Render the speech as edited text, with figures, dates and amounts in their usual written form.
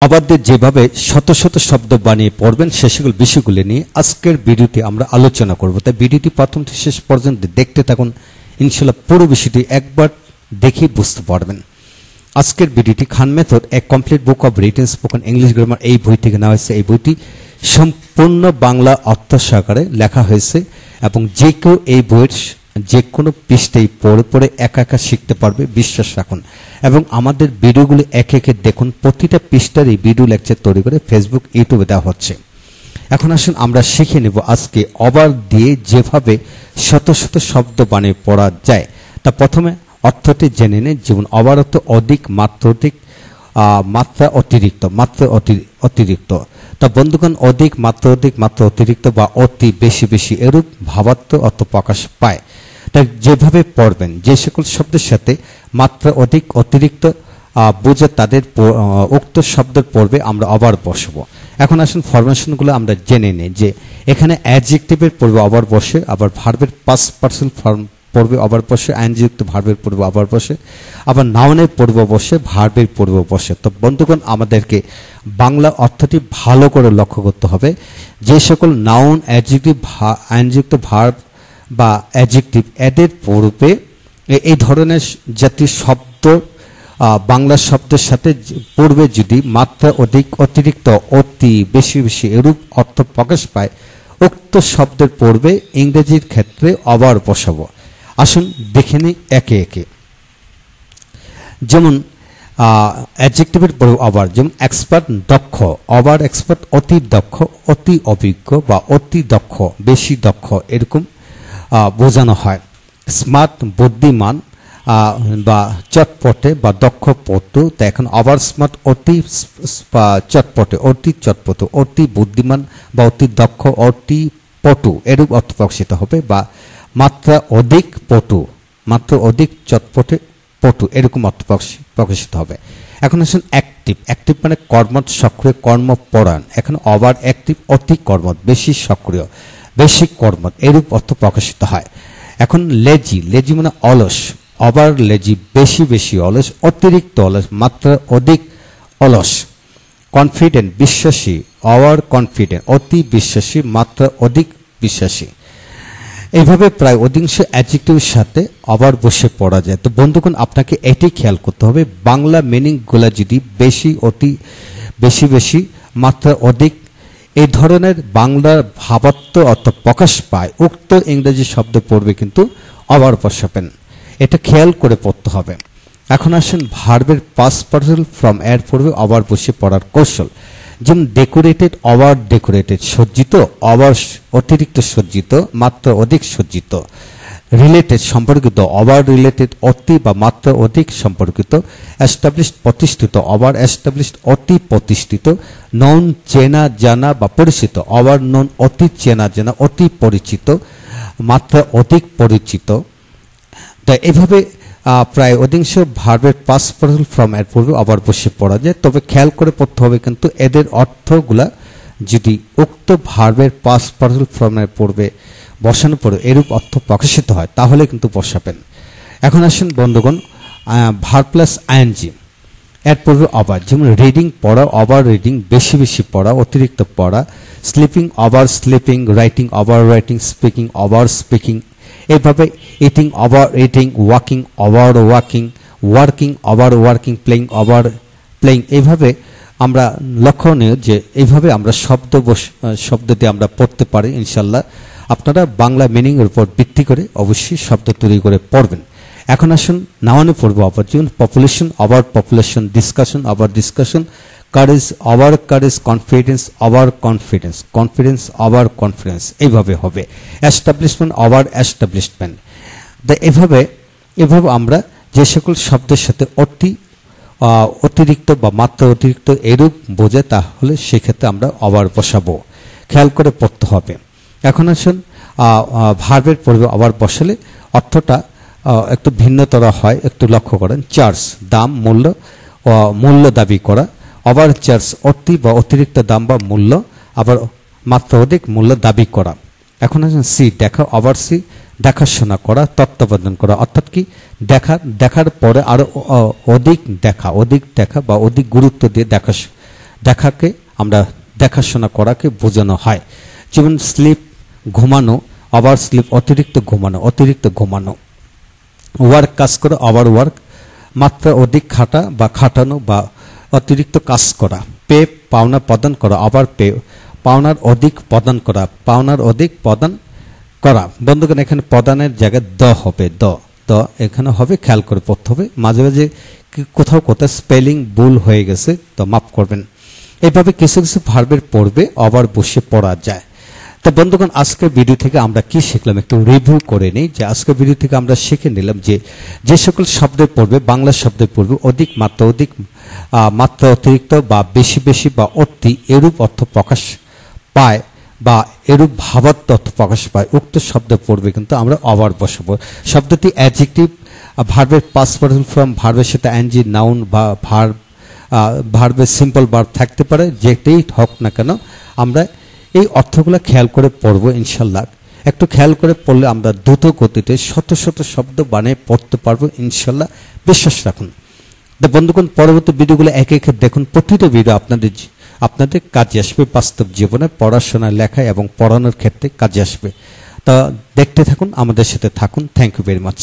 আবারদের যেভাবে শত শত শব্দ বানিয়ে পড়বেন সেগুলো বিষয়গুলি নিয়ে আজকের ভিডিওতে আমরা আলোচনা করব। তাই ভিডিওটি প্রথম থেকে শেষ পর্যন্ত দেখতে থাকুন, ইনশাআল্লাহ পুরো বিষয়টি একবার দেখে বুঝতে পারবেন। আজকের ভিডিওটি খান মেথড এ complete book of written spoken English grammar এই বই থেকে নেওয়া হয়েছে। এই বইটি সম্পূর্ণ বাংলা অর্থ সহকারে লেখা হয়েছে এবং যে কেউ এই বইয়ের যে কোনো পৃষ্ঠাই পড়ে পড়ে একা একা শিখতে পারবে, বিশ্বাস রাখুন। এবং আমাদের ভিডিওগুলি একে একে দেখুন, প্রতিটা পৃষ্ঠার এই ভিডিও লেকচার তৈরি করে ফেসবুক ইউটিউবে দেওয়া হচ্ছে। এখন আসুন আমরা শিখে নেব আজকে অবার দিয়ে যেভাবে শত শত শব্দ বানিয়ে পড়া যায়। তা প্রথমে অর্থটি জেনে নিন। যেমন অবার অর্থ অধিক, মাত্রাধিক, মাত্রা অতিরিক্ত, অতিরিক্ত। তা বন্ধুগণ, অধিক, মাত্রাধিক, মাত্রা অতিরিক্ত বা অতি, বেশি বেশি এরূপ ভাবার্থ অর্থ প্রকাশ পায়। তাই যেভাবে পড়বেন, যে সকল শব্দের সাথে মাত্রা অধিক অতিরিক্ত বুঝে তাদের উক্ত শব্দের পড়বে আমরা অবার বসবো। এখন আসুন ফরমেশনগুলো আমরা জেনে নিই। যে এখানে অ্যাডজেক্টিভের পূর্বে অবার বসে, আবার ভার্বের পাস্ট পার্সন ফর্ম পূর্বে অবার বসে, আইনযুক্ত ভার্বের পূর্বে অবার বসে, আবার নাউনের পূর্বে বসে, ভার্বের পূর্বে বসে। তো বন্ধুগণ, আমাদেরকে বাংলা অর্থটি ভালো করে লক্ষ্য করতে হবে। যে সকল নাউন, অ্যাডজেক্টিভ, আইনযুক্ত ভার্ব বা অ্যাডজেক্টিভ এদের পূর্বে এই ধরনের জাতীয় শব্দ বাংলা শব্দের সাথে পূর্বে যদি মাত্রা অধিক, অতিরিক্ত, অতি, বেশি বেশি এরূপ অর্থ প্রকাশ পায়, উক্ত শব্দের পূর্বে ইংরেজির ক্ষেত্রে অবার বসাবো। আসুন দেখে নিই একে একে। যেমন অ্যাডজেক্টিভের পূর্বে অবার, যেমন এক্সপার্ট দক্ষ, অবার এক্সপার্ট অতি দক্ষ, অতি অভিজ্ঞ বা অতি দক্ষ, বেশি দক্ষ এরকম বোঝানো হয়। স্মার্ট বুদ্ধিমান বা চটপটে বা দক্ষ পটু। তো এখন অবার স্মার্ট অতি চটপটে, অতি চটপটু, অতি বুদ্ধিমান বা অতি দক্ষ, অতি পটু এরূপ অর্থ প্রকাশিত হবে। বা মাত্রা অধিক পটু, মাত্রা অধিক চটপটে পটু এরকম অর্থ প্রকাশিত হবে। এখন আসুন অ্যাক্টিভ। অ্যাক্টিভ মানে কর্মঠ, সক্রিয়, কর্মপরায়ণ। এখন অবার অ্যাক্টিভ অতি কর্মঠ, বেশি সক্রিয়, বেশি কর্মঠ এরূপ অর্থ প্রকাশিত হয়। এখন লেজি। লেজি মানে অলস, ওভার লেজি বেশি বেশি অলস, অতিরিক্ত অলস, মাত্রা অধিক অলস। কনফিডেন্ট বিশ্বাসী, ওভার কনফিডেন্ট অতি বিশ্বাসী, মাত্রা অধিক বিশ্বাসী। এইভাবে প্রায় অধিকাংশ অ্যাডজেক্টিভের সাথে আবার বসে পড়া যায়। তো বন্ধুগণ, আপনাকে এটি খেয়াল করতে হবে, বাংলা মিনিংগুলা যদি বেশি, অতি, বেশি বেশি, মাত্রা অধিক এই ধরনের বাংলার ভাবার্থ অর্থ প্রকাশ পায়, উক্ত ইংরেজি শব্দ পড়বে কিন্তু আবার বসাবেন। এটা খেয়াল করে পড়তে হবে। এখন আসুন ভার্বের পাস্ট পার্সন ফর্ম এর পূর্বে আবার বসে পড়ার কৌশল। যেমন ডেকোরেটেড, ওভার ডেকোরেটেড, সজ্জিত, ওভার অতিরিক্ত সজ্জিত, মাত্রা অধিক সজ্জিত। রিলেটেড সম্পর্কিত, ওভার রিলেটেড অতি বা মাত্রা অধিক সম্পর্কিত। এস্টাবলিশড প্রতিষ্ঠিত, ওভার এস্টাবলিশড অতি প্রতিষ্ঠিত। নন চেনা জানা বা পরিচিত, ওভার নন অতি চেনা জানা, অতি পরিচিত, মাত্রা অধিক পরিচিত। তাই এভাবে প্রায় অধিকাংশ ভার্বের পাস্ট পার্সন ফর্ম এর পূর্বে আবার বসে পড়া যায়। তবে খেয়াল করে পড়তে হবে কিন্তু এদের অর্থগুলা যদি উক্ত ভার্বের পাস্ট পার্সন ফর্ম এর পূর্বে বসানোর পরে এরূপ অর্থ প্রকাশিত হয় তাহলে কিন্তু বসাবেন। এখন আসুন বন্ধুগণ, ভার্ব প্লাস আইএনজি এর পূর্বে আবার, যেমন রিডিং পড়া, ওভার রিডিং বেশি বেশি পড়া, অতিরিক্ত পড়া। Sleeping, over sleeping. Writing, over writing. Speaking, over speaking. এইভাবে eating, over eating. Walking, over walking. Working, over working. Playing, over playing. এইভাবে আমরা লক্ষণীয় যে এইভাবে আমরা শব্দ দিয়ে আমরা পড়তে পারি। ইনশাল্লাহ আপনারা বাংলা মিনিং এর উপর ভিত্তি করে অবশ্যই শব্দ তৈরি করে পড়বেন। এখন আসুন নাউনে পড়বো আবার, যেমন population, over population. Discussion, over discussion. Courage, over courage. Confidence, over confidence. Confidence, over confidence এইভাবে হবে। Establishment, over establishment. এভাবে আমরা যে সকল শব্দের সাথে অতিরিক্ত বা মাত্রা অতিরিক্ত এরূপ বোঝে তাহলে সেক্ষেত্রে আমরা ওভার বসাবো। খেয়াল করে পড়তে হবে। এখন আসুন ভার্বের পূর্বে আবার বসালে অর্থটা একটু ভিন্নতর হয়, একটু লক্ষ্য করেন। চার্জ, দাম, মূল্য, মূল্য দাবি করা। ওভার চার্জ অতি বা অতিরিক্ত দাম বা মূল্য, আবার মাত্রা অধিক মূল্য দাবি করা। এখন আসুন সি, দেখা, ওভার সি দেখাশোনা করা, তত্ত্বাবধান করা। অর্থাৎ কি, দেখার পরে আরো অধিক দেখা বা অধিক গুরুত্ব দিয়ে দেখাকে আমরা দেখাশোনা করাকে বোঝানো হয়। যেমন স্লিপ ঘুমানো, ওভার স্লিপ অতিরিক্ত ঘুমানো, ওয়ার্ক কাজ করা, ওভার ওয়ার্ক মাত্রা অধিক খাটা বা খাটানো বা অতিরিক্ত কাজ করা, পে পাওনা প্রদান করা, ওভার পে পাওনার অধিক প্রদান করা। বন্ধুগণ এখানে প্রদানের জায়গায় দ হবে, দ এখানে হবে, খেয়াল করে পড়তে হবে। মাঝে মাঝে কোথাও স্পেলিং ভুল হয়ে গেছে তো মাফ করবেন। এইভাবে কিছু কিছু ভার্বের পড়বে আবার বসে পড়া যায়। তো বন্ধুগণ আজকের ভিডিও থেকে আমরা কি শিখলাম একটু রিভিউ করে নিই। যে আজকের ভিডিও থেকে আমরা শিখে নিলাম যে সকল শব্দের পড়বে, বাংলা শব্দের পড়বে অধিক মাত্রা অতিরিক্ত বা বেশি বা অতি এরূপ অর্থ প্রকাশ পায় বা এরূপ ভাবার্থ অর্থ প্রকাশ পায়, উক্ত শব্দ পড়বে কিন্তু আমরা ওভার বসাবো। শব্দটি অ্যাডজেক্টিভ ভার্বের পাস্ট পার্টিসিপল ফর্ম, ভার্বের সাথে এনজি, নাউন বা ভার্বের সিম্পল ভার্ব থাকতে পারে, যেটাই হোক না কেন আমরা এই অর্থগুলো খেয়াল করে পড়বো ইনশাল্লাহ। একটু খেয়াল করে পড়লে আমরা দ্রুত গতিতে শত শব্দ বানিয়ে পড়তে পারবো ইনশাল্লাহ, বিশ্বাস রাখুন। তো বন্ধুগণ পরবর্তী ভিডিওগুলো একে একে দেখুন। প্রতিটা ভিডিও আপনাদের কাজে আসবে, বাস্তব জীবনে পড়াশোনা, লেখা এবং পড়ানোর ক্ষেত্রে কাজে আসবে। তা দেখতে থাকুন, আমাদের সাথে থাকুন। Thank you very much.